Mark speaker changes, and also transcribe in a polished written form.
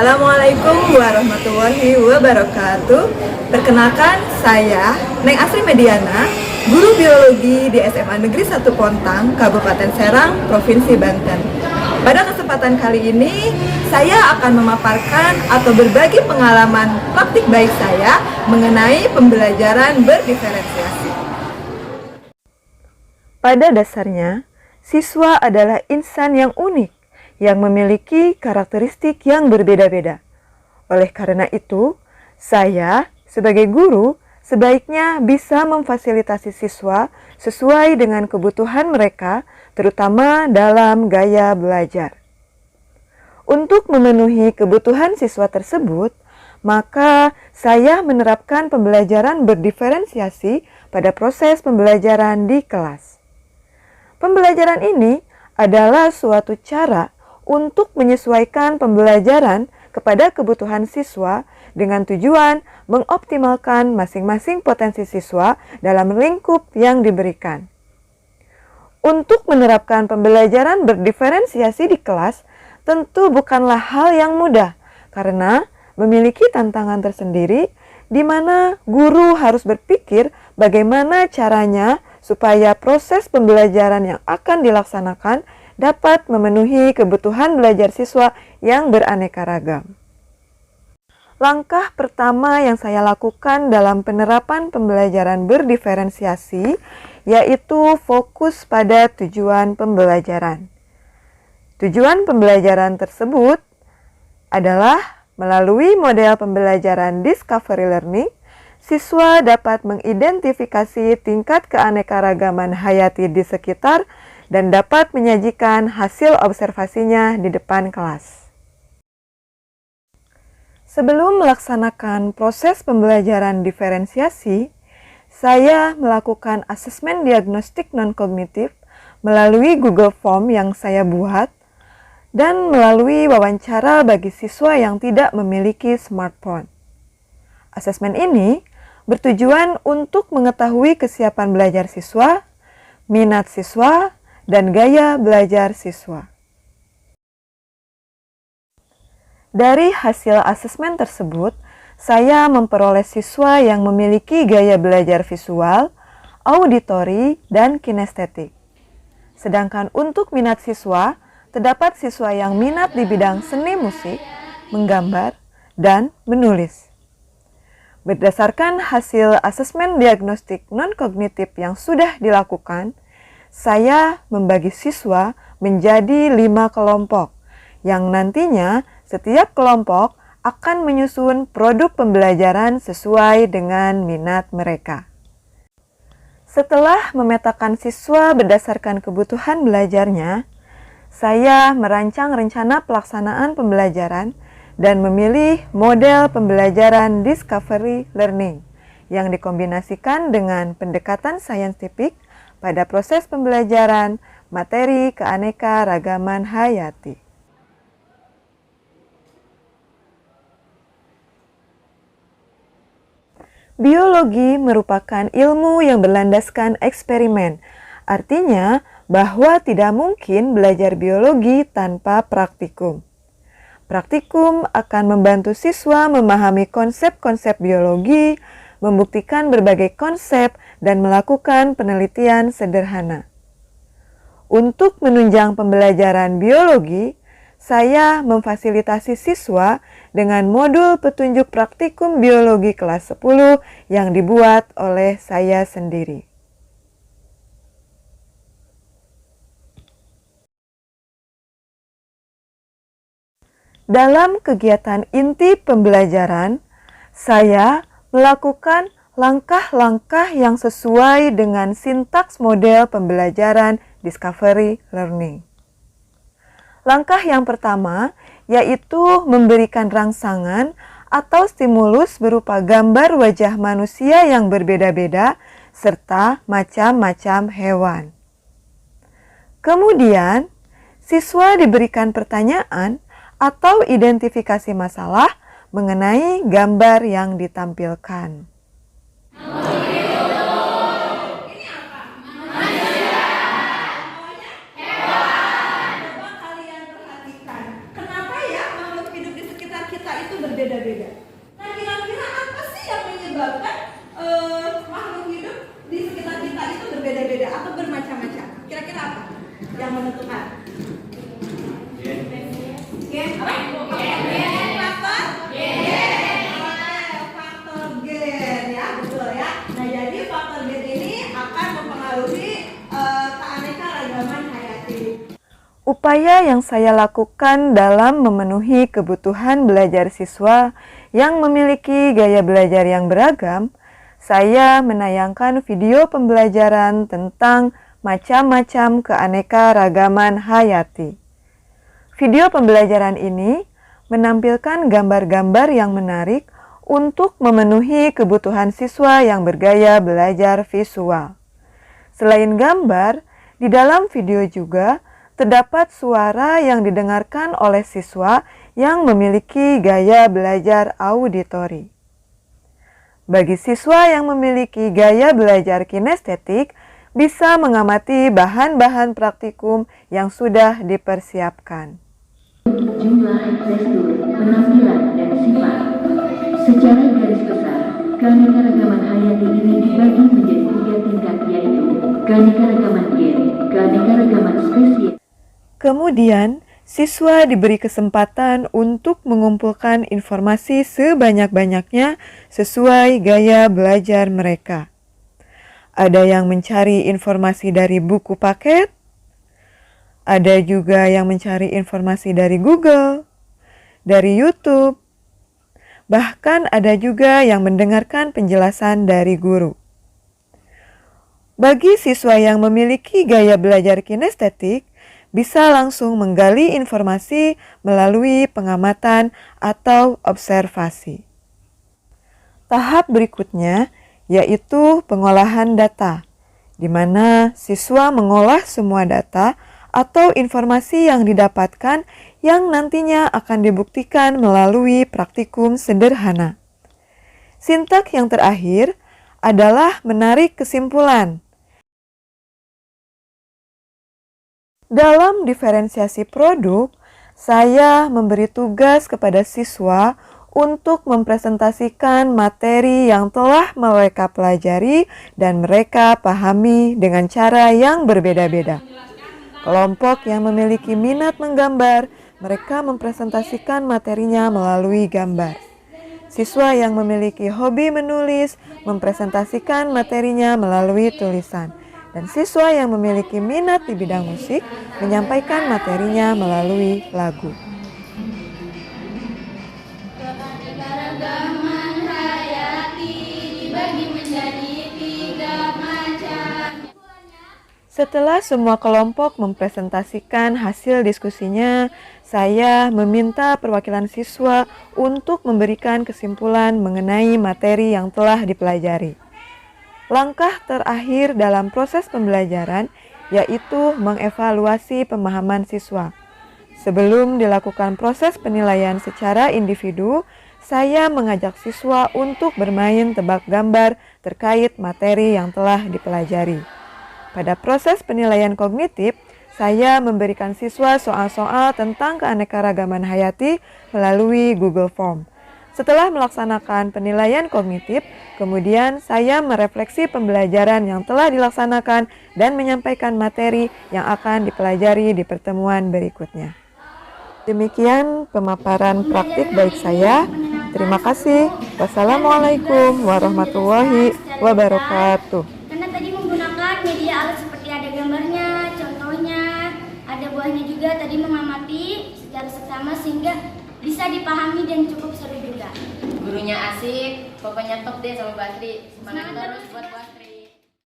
Speaker 1: Assalamualaikum warahmatullahi wabarakatuh. Perkenalkan, saya Neng Asri Mediana, guru biologi di SMA Negeri 1 Pontang, Kabupaten Serang, Provinsi Banten. Pada kesempatan kali ini, saya akan memaparkan atau berbagi pengalaman praktik baik saya mengenai pembelajaran berdiferensiasi. Pada dasarnya, siswa adalah insan yang unik, yang memiliki karakteristik yang berbeda-beda. Oleh karena itu, saya sebagai guru sebaiknya bisa memfasilitasi siswa sesuai dengan kebutuhan mereka, terutama dalam gaya belajar. Untuk memenuhi kebutuhan siswa tersebut, maka saya menerapkan pembelajaran berdiferensiasi pada proses pembelajaran di kelas. Pembelajaran ini adalah suatu cara untuk menyesuaikan pembelajaran kepada kebutuhan siswa dengan tujuan mengoptimalkan masing-masing potensi siswa dalam lingkup yang diberikan. Untuk menerapkan pembelajaran berdiferensiasi di kelas tentu bukanlah hal yang mudah karena memiliki tantangan tersendiri di mana guru harus berpikir bagaimana caranya supaya proses pembelajaran yang akan dilaksanakan dapat memenuhi kebutuhan belajar siswa yang beraneka ragam. Langkah pertama yang saya lakukan dalam penerapan pembelajaran berdiferensiasi yaitu fokus pada tujuan pembelajaran. Tujuan pembelajaran tersebut adalah melalui model pembelajaran discovery learning, siswa dapat mengidentifikasi tingkat keanekaragaman hayati di sekitar dan dapat menyajikan hasil observasinya di depan kelas. Sebelum melaksanakan proses pembelajaran diferensiasi, saya melakukan asesmen diagnostik non-kognitif melalui Google Form yang saya buat dan melalui wawancara bagi siswa yang tidak memiliki smartphone. Asesmen ini bertujuan untuk mengetahui kesiapan belajar siswa, minat siswa, dan gaya belajar siswa. Dari hasil asesmen tersebut, saya memperoleh siswa yang memiliki gaya belajar visual, auditori, dan kinestetik. Sedangkan untuk minat siswa, terdapat siswa yang minat di bidang seni musik, menggambar, dan menulis. Berdasarkan hasil asesmen diagnostik non-kognitif yang sudah dilakukan, saya membagi siswa menjadi 5 kelompok, yang nantinya setiap kelompok akan menyusun produk pembelajaran sesuai dengan minat mereka. Setelah memetakan siswa berdasarkan kebutuhan belajarnya, saya merancang rencana pelaksanaan pembelajaran dan memilih model pembelajaran discovery learning yang dikombinasikan dengan pendekatan saintifik pada proses pembelajaran materi keanekaragaman hayati. Biologi merupakan ilmu yang berlandaskan eksperimen, artinya bahwa tidak mungkin belajar biologi tanpa praktikum. Praktikum akan membantu siswa memahami konsep-konsep biologi, membuktikan berbagai konsep, dan melakukan penelitian sederhana. Untuk menunjang pembelajaran biologi, saya memfasilitasi siswa dengan modul petunjuk praktikum biologi kelas 10 yang dibuat oleh saya sendiri. Dalam kegiatan inti pembelajaran, saya melakukan langkah-langkah yang sesuai dengan sintaks model pembelajaran discovery learning. Langkah yang pertama yaitu memberikan rangsangan atau stimulus berupa gambar wajah manusia yang berbeda-beda serta macam-macam hewan. Kemudian, siswa diberikan pertanyaan atau identifikasi masalah mengenai gambar yang ditampilkan. Upaya yang saya lakukan dalam memenuhi kebutuhan belajar siswa yang memiliki gaya belajar yang beragam, saya menayangkan video pembelajaran tentang macam-macam keanekaragaman hayati. Video pembelajaran ini menampilkan gambar-gambar yang menarik untuk memenuhi kebutuhan siswa yang bergaya belajar visual. Selain gambar, di dalam video juga terdapat suara yang didengarkan oleh siswa yang memiliki gaya belajar auditori. Bagi siswa yang memiliki gaya belajar kinestetik, bisa mengamati bahan-bahan praktikum yang sudah dipersiapkan.
Speaker 2: Jumlah tekstur, penampilan, dan sifat. Secara garis besar, keanekaragaman hayati ini dibagi menjadi 3 tingkat, yaitu keanekaragaman gen, keanekaragaman spesies.
Speaker 1: Kemudian, siswa diberi kesempatan untuk mengumpulkan informasi sebanyak-banyaknya sesuai gaya belajar mereka. Ada yang mencari informasi dari buku paket, ada juga yang mencari informasi dari Google, dari YouTube, bahkan ada juga yang mendengarkan penjelasan dari guru. Bagi siswa yang memiliki gaya belajar kinestetik, bisa langsung menggali informasi melalui pengamatan atau observasi. Tahap berikutnya yaitu pengolahan data, di mana siswa mengolah semua data atau informasi yang didapatkan yang nantinya akan dibuktikan melalui praktikum sederhana. Sintak yang terakhir adalah menarik kesimpulan. Dalam diferensiasi produk, saya memberi tugas kepada siswa untuk mempresentasikan materi yang telah mereka pelajari dan mereka pahami dengan cara yang berbeda-beda. Kelompok yang memiliki minat menggambar, mereka mempresentasikan materinya melalui gambar. Siswa yang memiliki hobi menulis, mempresentasikan materinya melalui tulisan. Dan siswa yang memiliki minat di bidang musik menyampaikan materinya melalui lagu.
Speaker 3: Keanekaragaman hayati dibagi menjadi 3 macam.
Speaker 1: Setelah semua kelompok mempresentasikan hasil diskusinya, saya meminta perwakilan siswa untuk memberikan kesimpulan mengenai materi yang telah dipelajari. Langkah terakhir dalam proses pembelajaran yaitu mengevaluasi pemahaman siswa. Sebelum dilakukan proses penilaian secara individu, saya mengajak siswa untuk bermain tebak gambar terkait materi yang telah dipelajari. Pada proses penilaian kognitif, saya memberikan siswa soal-soal tentang keanekaragaman hayati melalui Google Form. Setelah melaksanakan penilaian kognitif, kemudian saya merefleksi pembelajaran yang telah dilaksanakan dan menyampaikan materi yang akan dipelajari di pertemuan berikutnya. Demikian pemaparan praktik baik saya. Terima kasih. Wassalamualaikum warahmatullahi wabarakatuh.
Speaker 3: Karena tadi menggunakan media alat seperti ada gambarnya, contohnya, ada buahnya juga, tadi mengamati secara seksama sehingga bisa dipahami dan cukup seru juga.
Speaker 4: Gurunya asik, pokoknya top deh sama Bakri. Semangat terus buat Bakri.